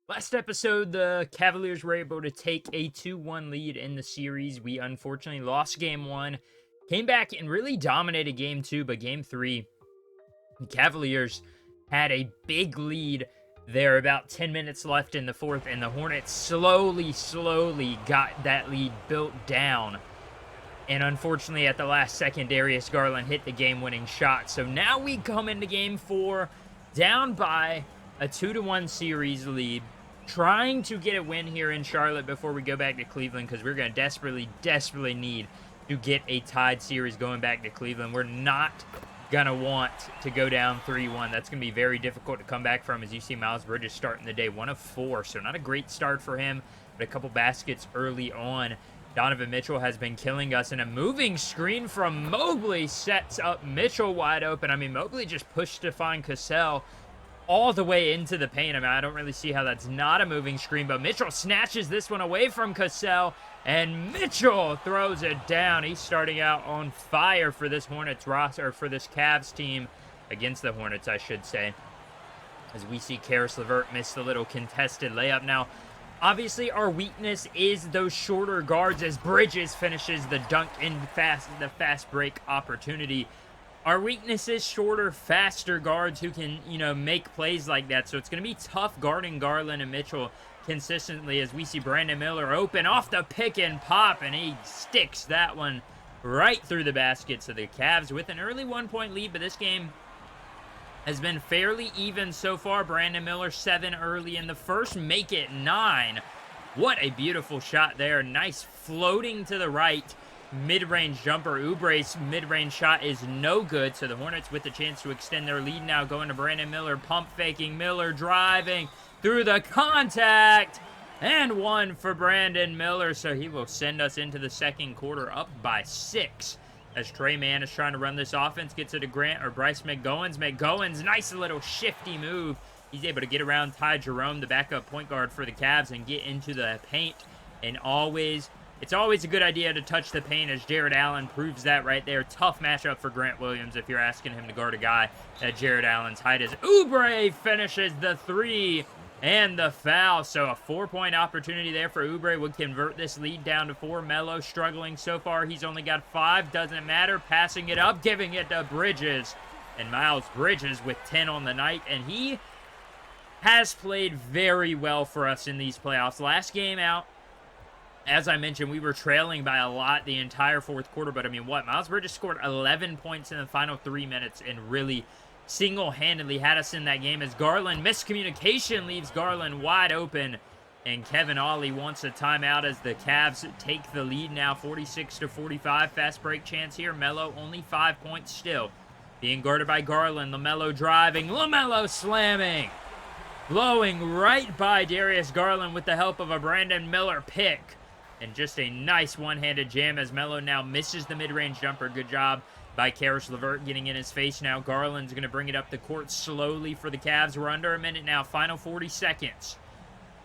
Last episode, the Cavaliers were able to take a 2-1 lead in the series. We unfortunately lost game one, came back and really dominated game two, but game three, the Cavaliers had a big lead there, about 10 minutes left in the fourth, and the Hornets slowly got that lead built down. And unfortunately, at the last second, Darius Garland hit the game-winning shot. So now we come into game four down by a 2-1 series lead, trying to get a win here in Charlotte before we go back to Cleveland, because we're going to desperately need to get a tied series going back to Cleveland. We're not going to want to go down 3-1. That's going to be very difficult to come back from, as you see Miles Bridges starting the day 1 of 4, so not a great start for him, but a couple baskets early on. Donovan Mitchell has been killing us, and a moving screen from Mobley sets up Mitchell wide open. I mean, Mobley just pushed Stefan Cassell all the way into the paint. I mean, I don't really see how that's not a moving screen, but Mitchell snatches this one away from Cassell, and Mitchell throws it down. He's starting out on fire for this Hornets roster, or for this Cavs team, against the Hornets, I should say, as we see Caris LeVert miss the little contested layup. Now, obviously, our weakness is those shorter guards, as Bridges finishes the dunk in the fast break opportunity. Our weakness is shorter, faster guards who can, make plays like that. So it's going to be tough guarding Garland and Mitchell consistently, as we see Brandon Miller open off the pick and pop, and he sticks that one right through the basket. So the Cavs with an early 1-point lead, but this game has been fairly even so far. Brandon Miller 7 early in the first, make it 9. What a beautiful shot there. Nice floating to the right mid-range jumper. Oubre's mid-range shot is no good, so the Hornets with the chance to extend their lead now, going to Brandon Miller, pump faking, Miller driving through the contact, and one for Brandon Miller, so he will send us into the second quarter up by 6. As Trey Mann is trying to run this offense, gets it to Bryce McGoins. McGoins, nice little shifty move. He's able to get around Ty Jerome, the backup point guard for the Cavs, and get into the paint. And it's always a good idea to touch the paint, as Jared Allen proves that right there. Tough matchup for Grant Williams if you're asking him to guard a guy at Jared Allen's height, as Oubre finishes the 3 and the foul. So a 4-point opportunity there for Oubre would convert this lead down to 4. Melo struggling so far. He's only got 5. Doesn't matter. Passing it up, giving it to Bridges. And Miles Bridges with 10 on the night. And he has played very well for us in these playoffs. Last game out, as I mentioned, we were trailing by a lot the entire fourth quarter. But I mean, Miles Bridges scored 11 points in the final 3 minutes and really single-handedly had us in that game, as Garland, miscommunication leaves Garland wide open, and Kevin Ollie wants a timeout as the Cavs take the lead now, 46-45. Fast break chance here. Melo only 5 points still, being guarded by Garland. LaMelo driving, LaMelo slamming, blowing right by Darius Garland with the help of a Brandon Miller pick, and just a nice one-handed jam as Melo now misses the mid-range jumper. Good job by Caris LeVert getting in his face now. Garland's going to bring it up the court slowly for the Cavs. We're under a minute now, final 40 seconds.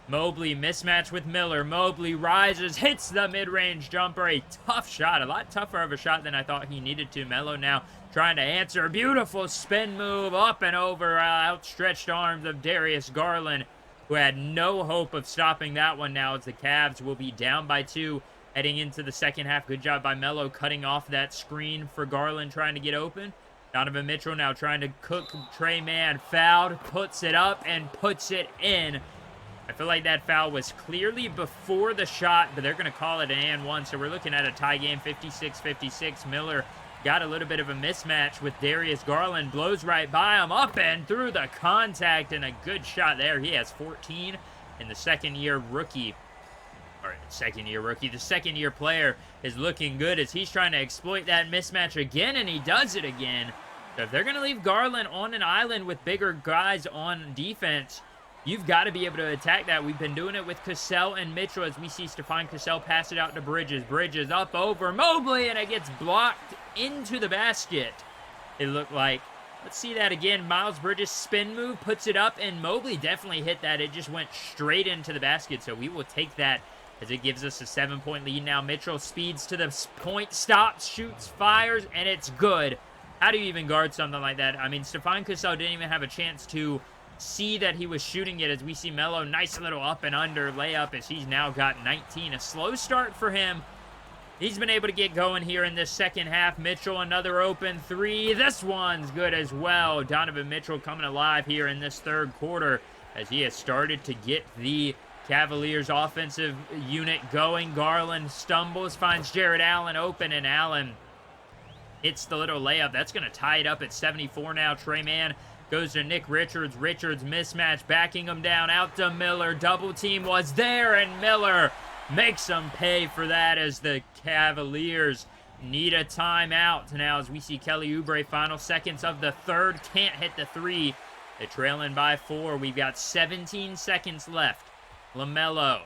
Mobley mismatch with Miller. Mobley rises, hits the mid-range jumper. A tough shot, a lot tougher of a shot than I thought he needed to. Melo now trying to answer. A beautiful spin move up and over outstretched arms of Darius Garland, who had no hope of stopping that one now, as the Cavs will be down by 2 heading into the second half. Good job by Melo cutting off that screen for Garland trying to get open. Donovan Mitchell now trying to cook Trey Mann. Fouled, puts it up, and puts it in. I feel like that foul was clearly before the shot, but they're going to call it an and one. So we're looking at a tie game, 56-56. Miller got a little bit of a mismatch with Darius Garland. Blows right by him, up and through the contact, and a good shot there. He has 14, and the second-year player is looking good, as he's trying to exploit that mismatch again, and he does it again. So if they're going to leave Garland on an island with bigger guys on defense, you've got to be able to attack that. We've been doing it with Cassell and Mitchell, as we see Stefan Cassell pass it out to Bridges. Bridges up over Mobley, and it gets blocked into the basket, it looked like. Let's see that again. Miles Bridges spin move, puts it up, and Mobley definitely hit that. It just went straight into the basket, so we will take that, as it gives us a 7-point lead now. Mitchell speeds to the point, stops, shoots, fires, and it's good. How do you even guard something like that? I mean, Stefan Cassell didn't even have a chance to see that he was shooting it, as we see Melo, nice little up and under layup as he's now got 19. A slow start for him. He's been able to get going here in this second half. Mitchell, another open three. This one's good as well. Donovan Mitchell coming alive here in this third quarter as he has started to get the Cavaliers offensive unit going. Garland stumbles, finds Jared Allen open, and Allen hits the little layup. That's going to tie it up at 74 now. Trey Mann goes to Nick Richards. Richards mismatch, backing him down, out to Miller. Double team was there, and Miller makes them pay for that as the Cavaliers need a timeout now as we see Kelly Oubre, final seconds of the third, can't hit the three. They're trailing by 4. We've got 17 seconds left. LaMelo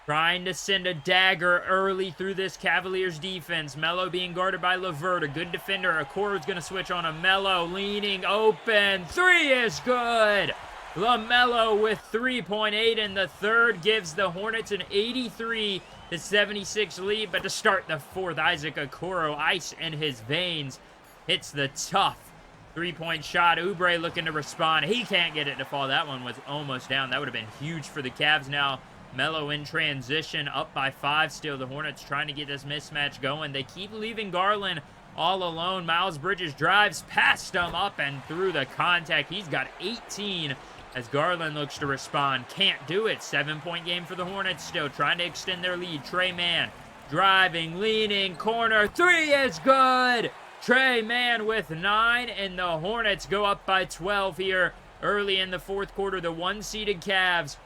trying to send a dagger early through this Cavaliers defense. Melo being guarded by LeVert, a good defender. Okoro's going to switch on a Melo, leaning open. Three is good. LaMelo with 3.8 in the third gives the Hornets an 83-76 lead. But to start the fourth, Isaac Okoro, ice in his veins, hits the tough three-point shot. Oubre looking to respond. He can't get it to fall. That one was almost down. That would have been huge for the Cavs now. Melo in transition, up by 5 still. The Hornets trying to get this mismatch going. They keep leaving Garland all alone. Miles Bridges drives past him, up and through the contact. He's got 18 as Garland looks to respond. Can't do it. 7-point game for the Hornets still, trying to extend their lead. Trey Mann driving, leaning, corner. Three is good. Trey Mann with 9, and the Hornets go up by 12 here early in the fourth quarter. The one-seeded Cavs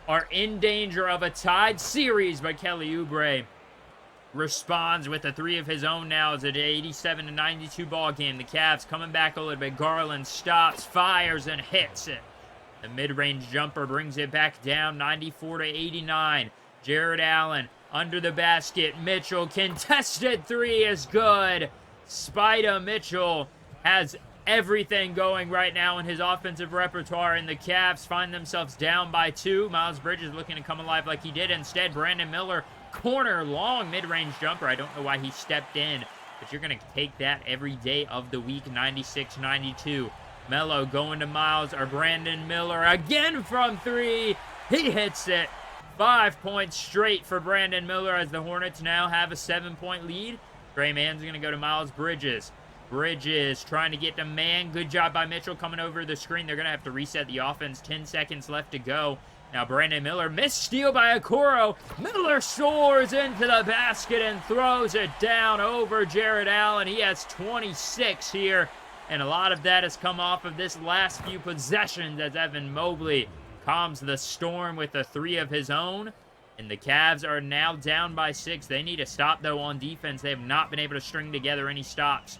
are in danger of a tied series, but Kelly Oubre responds with a 3 of his own now. It's an 87-92 ball game. The Cavs coming back a little bit. Garland stops, fires, and hits it. The mid-range jumper brings it back down, 94-89. Jared Allen under the basket. Mitchell, contested 3 is good. Spida Mitchell has everything going right now in his offensive repertoire, and the Cavs find themselves down by 2. Miles Bridges looking to come alive like he did. Instead, Brandon Miller, corner, long mid-range jumper. I don't know why he stepped in, but you're going to take that every day of the week. 96-92. Melo going to Miles, or Brandon Miller again from 3. He hits it. 5 points straight for Brandon Miller as the Hornets now have a 7-point lead. Trey Mann's going to go to Miles Bridges. Bridges trying to get to Mann. Good job by Mitchell coming over the screen. They're going to have to reset the offense. 10 seconds left to go. Now Brandon Miller, missed steal by Okoro. Miller soars into the basket and throws it down over Jared Allen. He has 26 here, and a lot of that has come off of this last few possessions as Evan Mobley calms the storm with a 3 of his own. And the Cavs are now down by 6. They need a stop, though, on defense. They have not been able to string together any stops.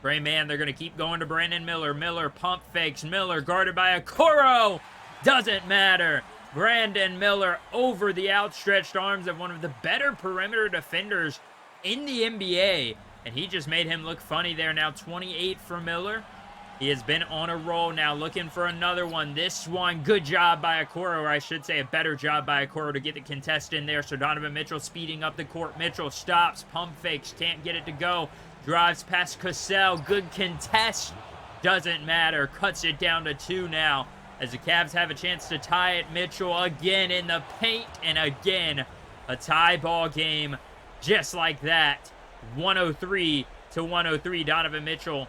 Trey Mann, they're going to keep going to Brandon Miller. Miller pump fakes. Miller guarded by Okoro. Doesn't matter. Brandon Miller over the outstretched arms of one of the better perimeter defenders in the NBA. And he just made him look funny there. Now 28 for Miller. He has been on a roll now, looking for another one. This one, good job by Okoro, or I should say a better job by Okoro to get the contest in there. So Donovan Mitchell speeding up the court. Mitchell stops, pump fakes, can't get it to go. Drives past Cassell, good contest. Doesn't matter, cuts it down to 2 now as the Cavs have a chance to tie it. Mitchell again in the paint, and again, a tie ball game just like that. 103-103, Donovan Mitchell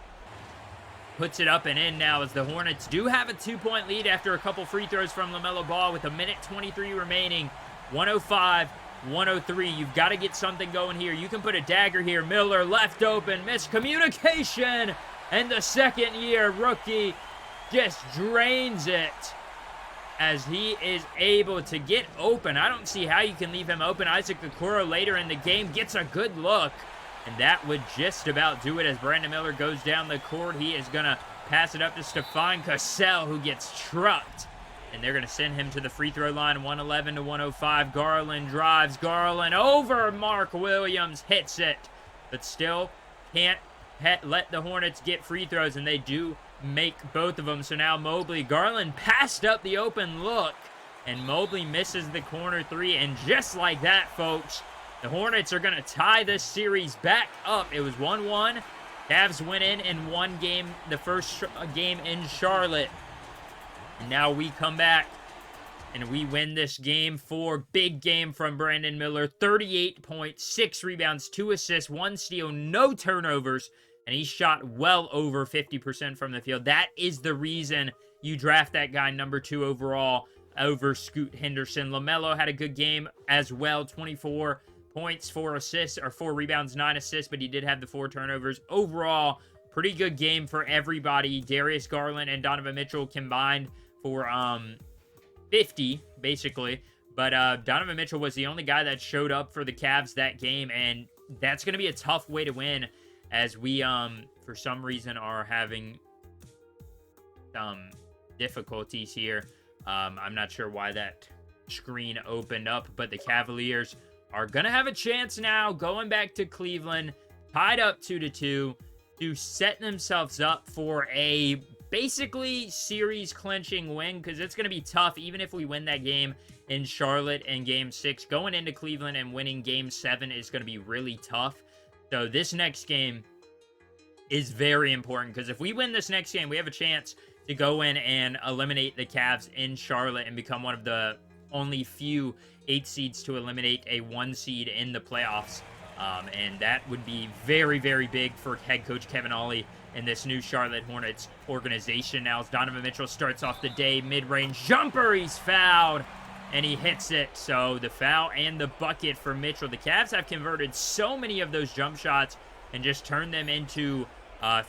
puts it up and in now as the Hornets do have a 2-point lead after a couple free throws from LaMelo Ball with 1:23 remaining. 105-103. You've got to get something going here. You can put a dagger here. Miller left open. Miscommunication. And the second-year rookie just drains it as he is able to get open. I don't see how you can leave him open. Isaac Okoro later in the game gets a good look. And that would just about do it as Brandon Miller goes down the court. He is going to pass it up to Stephon Cassell, who gets trucked. And they're going to send him to the free throw line, 111-105. Garland drives. Garland over Mark Williams. Hits it. But still can't let the Hornets get free throws, and they do make both of them. So now Mobley. Garland passed up the open look, and Mobley misses the corner 3. And just like that, folks, the Hornets are going to tie this series back up. It was 1-1. Cavs went in one game, the first game in Charlotte. And now we come back and we win this game 4. Big game from Brandon Miller. 38 points, 6 rebounds, 2 assists, 1 steal, no turnovers. And he shot well over 50% from the field. That is the reason you draft that guy number 2 overall over Scoot Henderson. LaMelo had a good game as well. 24 points, 4 assists, or 4 rebounds, 9 assists. But he did have the 4 turnovers. Overall, pretty good game for everybody. Darius Garland and Donovan Mitchell combined for 50, basically. But Donovan Mitchell was the only guy that showed up for the Cavs that game, and that's going to be a tough way to win, as we, for some reason, are having some difficulties here. I'm not sure why that screen opened up, but the Cavaliers are going to have a chance now, going back to Cleveland, tied up 2-2, to set themselves up for a basically series clinching win, because it's going to be tough even if we win that game in Charlotte in game 6. Going into Cleveland and winning game 7 is going to be really tough. So this next game is very important, because if we win this next game, we have a chance to go in and eliminate the Cavs in Charlotte and become one of the only few 8 seeds to eliminate a 1 seed in the playoffs. And that would be very, very big for head coach Kevin Ollie in this new Charlotte Hornets organization. Now as Donovan Mitchell starts off the day, mid-range jumper, he's fouled, and he hits it. So the foul and the bucket for Mitchell. The Cavs have converted so many of those jump shots and just turned them into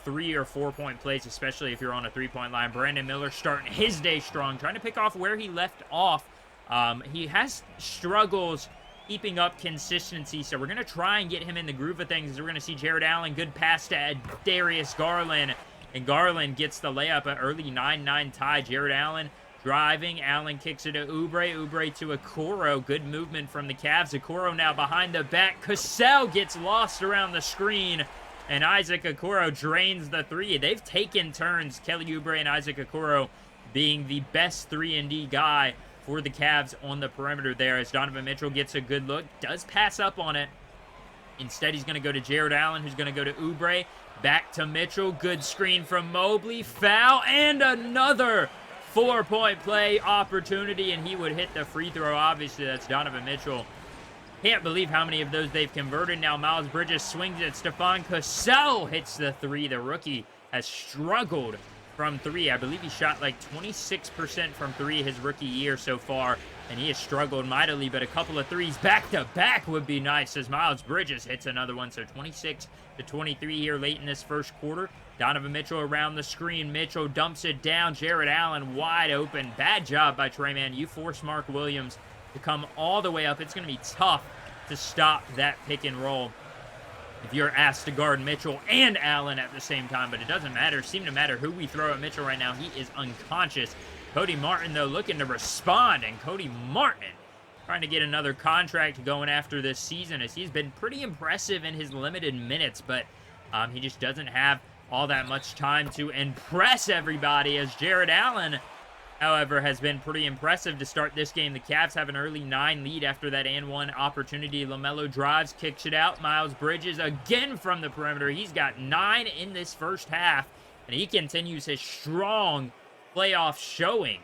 3 or 4 point plays, especially if you're on a 3-point line. Brandon Miller starting his day strong, trying to pick off where he left off. He has struggles keeping up consistency, so we're going to try and get him in the groove of things. We're going to see Jared Allen, good pass to Darius Garland, and Garland gets the layup, an early 9-9 tie. Jared Allen driving, Allen kicks it to Oubre to Okoro, good movement from the Cavs. Okoro now behind the back, Cassell gets lost around the screen, and Isaac Okoro drains the 3. They've taken turns, Kelly Oubre and Isaac Okoro being the best 3-and-D guy for the Cavs on the perimeter there, as Donovan Mitchell gets a good look, does pass up on it. Instead, he's going to go to Jared Allen, who's going to go to Oubre, back to Mitchell, good screen from Mobley, foul, and another 4-point play opportunity, and he would hit the free throw. Obviously, that's Donovan Mitchell. Can't believe how many of those they've converted. Now Miles Bridges swings it, Stephon Cassell hits the 3. The rookie has struggled from 3. I believe he shot like 26% from 3 his rookie year so far, and he has struggled mightily, but a couple of 3s back-to-back would be nice, as Miles Bridges hits another one. So 26-23 here late in this first quarter. Donovan Mitchell around the screen. Mitchell dumps it down. Jared Allen wide open. Bad job by Trey Mann. You force Mark Williams to come all the way up. It's going to be tough to stop that pick and roll if you're asked to guard Mitchell and Allen at the same time, but it doesn't matter. It seems to matter who we throw at Mitchell right now. He is unconscious. Cody Martin, though, looking to respond, and Cody Martin trying to get another contract going after this season, as he's been pretty impressive in his limited minutes, but he just doesn't have all that much time to impress everybody, as Jared Allen, however, has been pretty impressive to start this game. The Cavs have an early 9 lead after that and-1 opportunity. LaMelo drives, kicks it out. Miles Bridges again from the perimeter. He's got 9 in this first half, and he continues his strong playoff showing,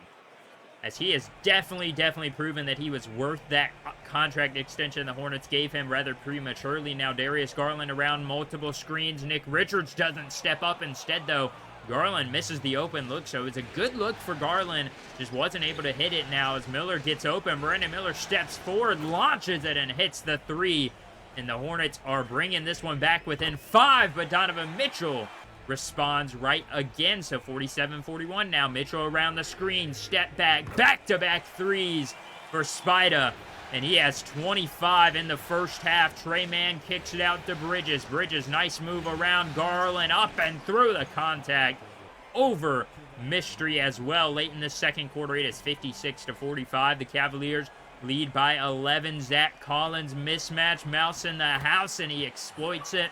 as he has definitely proven that he was worth that contract extension the Hornets gave him rather prematurely. Now Darius Garland around multiple screens. Nick Richards doesn't step up. Instead, though, Garland misses the open look, so it's a good look for Garland. Just wasn't able to hit it now as Miller gets open. Brandon Miller steps forward, launches it, and hits the 3. And the Hornets are bringing this one back within 5, but Donovan Mitchell responds right again. So 47-41 now. Mitchell around the screen, step back, back-to-back 3s for Spida. And he has 25 in the first half. Trey Mann kicks it out to Bridges. Bridges, nice move around Garland, up and through the contact over Mystery as well. Late in the second quarter, it is 56-45. The Cavaliers lead by 11. Zach Collins mismatch, mouse in the house, and he exploits it.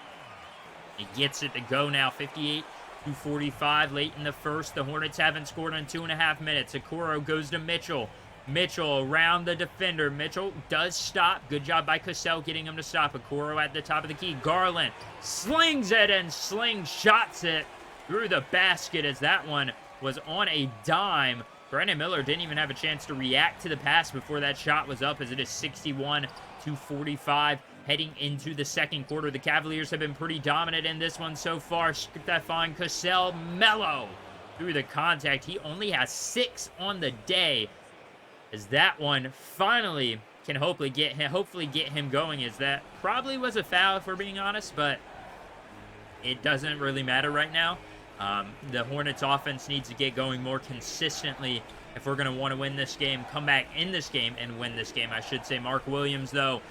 He gets it to go now, 58-45 late in the first. The Hornets haven't scored in 2.5 minutes. Okoro goes to Mitchell. Mitchell around the defender. Mitchell does stop. Good job by Cassell getting him to stop. Okoro at the top of the key. Garland slings it and slingshots it through the basket, as that one was on a dime Brandon Miller didn't even have a chance to react to the pass before that shot was up, as it is 61-45 heading into the second quarter. The Cavaliers have been pretty dominant in this one so far. Stefan Cassell, Melo through the contact. He only has 6 on the day, as that one finally can hopefully get him going, as that probably was a foul if we're being honest, but it doesn't really matter right now. The Hornets offense needs to get going more consistently if we're going to want to win this game, come back in this game and win this game, I should say. Mark Williams, though,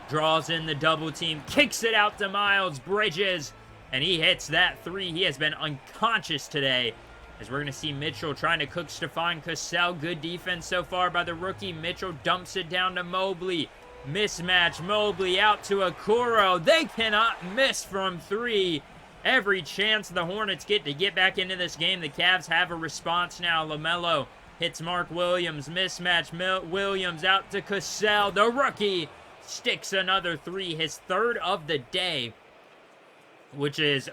draws in the double team, kicks it out to Miles Bridges, and he hits that 3. He has been unconscious today, as we're going to see Mitchell trying to cook Stefan Cassell. Good defense so far by the rookie. Mitchell dumps it down to Mobley. Mismatch, Mobley out to Okoro. They cannot miss from 3. Every chance the Hornets get to get back into this game. The Cavs have a response now. LaMelo hits Mark Williams. Mismatch, Williams out to Cassell. The rookie sticks another 3, his 3rd of the day, which is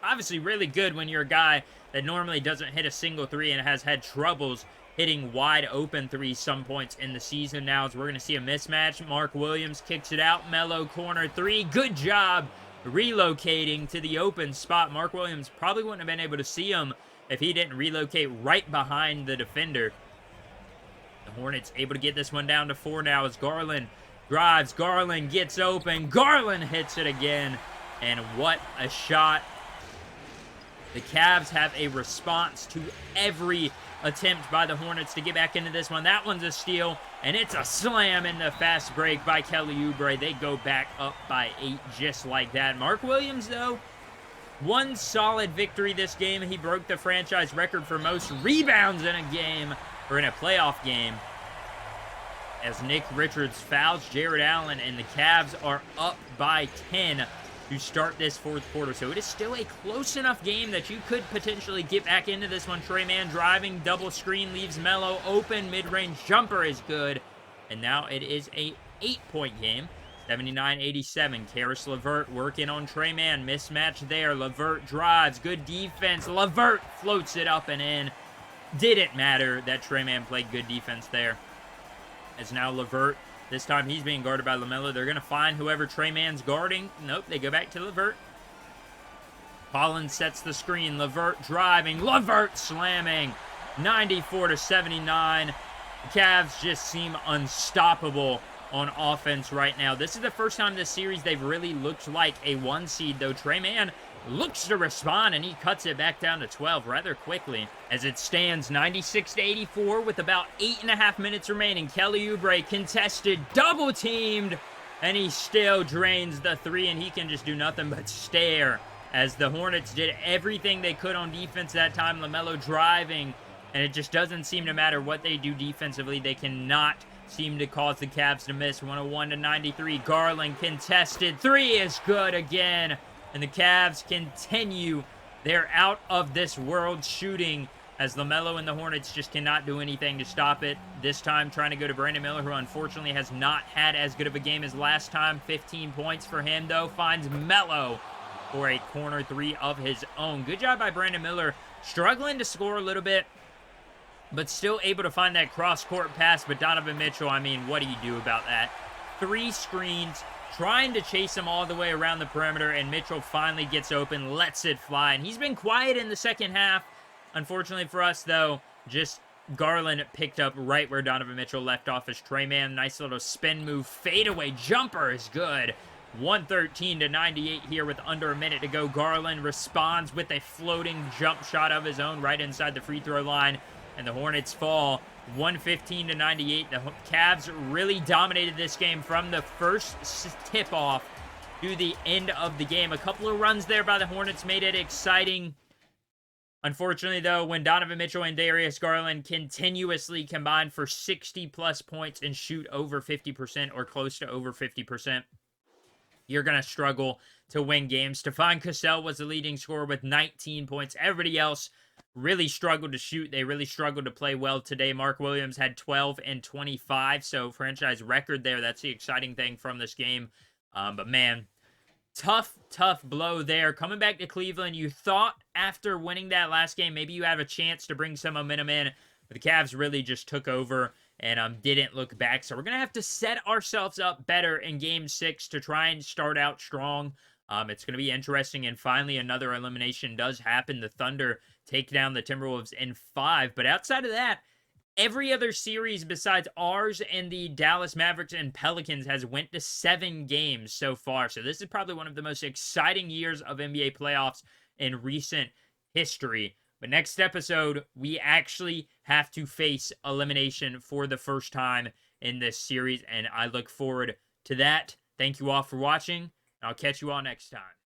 obviously really good when you're a guy that normally doesn't hit a single 3 and has had troubles hitting wide open 3s some points in the season now. As we're going to see a mismatch. Mark Williams kicks it out. Melo corner 3. Good job relocating to the open spot. Mark Williams probably wouldn't have been able to see him if he didn't relocate right behind the defender. The Hornets able to get this one down to 4 now as Garland drives. Garland gets open. Garland hits it again. And what a shot. The Cavs have a response to every attempt by the Hornets to get back into this one. That one's a steal, and it's a slam in the fast break by Kelly Oubre. They go back up by 8 just like that. Mark Williams, though, one solid victory this game. He broke the franchise record for most rebounds in a game, or in a playoff game, as Nick Richards fouls Jared Allen, and the Cavs are up by 10 to start this 4th quarter. So it is still a close enough game that you could potentially get back into this one. Trey Mann driving, double screen, leaves Melo open. Mid-range jumper is good. And now it is a 8-point game. 79-87. Karis LeVert working on Trey Mann. Mismatch there. LeVert drives. Good defense. LeVert floats it up and in. Didn't matter that Trey Mann played good defense there, as now LeVert, this time he's being guarded by LaMelo. They're going to find whoever Trey Mann's guarding. Nope, they go back to LeVert. Collins sets the screen. LeVert driving. LeVert slamming. 94-79. The Cavs just seem unstoppable on offense right now. This is the first time this series they've really looked like a 1 seed, though. Trey Mann looks to respond, and he cuts it back down to 12 rather quickly, as it stands 96-84 with about 8.5 minutes remaining. Kelly Oubre contested, double teamed, and he still drains the 3, and he can just do nothing but stare, as the Hornets did everything they could on defense that time. LaMelo driving, and it just doesn't seem to matter what they do defensively. They cannot seem to cause the Cavs to miss. 101-93. Garland contested. 3 is good again. And the Cavs continue their out-of-this-world shooting, as LaMelo and the Hornets just cannot do anything to stop it. This time trying to go to Brandon Miller, who unfortunately has not had as good of a game as last time. 15 points for him, though. Finds Melo for a corner 3 of his own. Good job by Brandon Miller. Struggling to score a little bit, but still able to find that cross-court pass. But Donovan Mitchell, I mean, what do you do about that? 3 screens, trying to chase him all the way around the perimeter, and Mitchell finally gets open, lets it fly, and he's been quiet in the second half. Unfortunately for us, though, just Garland picked up right where Donovan Mitchell left off as Trey Mann. Nice little spin move, fadeaway jumper is good. 113-98 here with under a minute to go. Garland responds with a floating jump shot of his own right inside the free throw line, and the Hornets fall 115-98. The Cavs really dominated this game from the first tip-off to the end of the game. A couple of runs there by the Hornets made it exciting. Unfortunately, though, when Donovan Mitchell and Darius Garland continuously combine for 60-plus points and shoot over 50% or close to over 50%, you're going to struggle to win games. Stefan Cassell was the leading scorer with 19 points. Everybody else really struggled to shoot. They really struggled to play well today. Mark Williams had 12 and 25, so franchise record there. That's the exciting thing from this game. But man, tough blow there. Coming back to Cleveland, you thought after winning that last game, maybe you have a chance to bring some momentum in. But the Cavs really just took over and didn't look back. So we're going to have to set ourselves up better in game 6 to try and start out strong. It's going to be interesting. And finally, another elimination does happen. The Thunder take down the Timberwolves in 5. But outside of that, every other series besides ours and the Dallas Mavericks and Pelicans has went to 7 games so far. So this is probably one of the most exciting years of NBA playoffs in recent history. But next episode, we actually have to face elimination for the first time in this series, and I look forward to that. Thank you all for watching. I'll catch you all next time.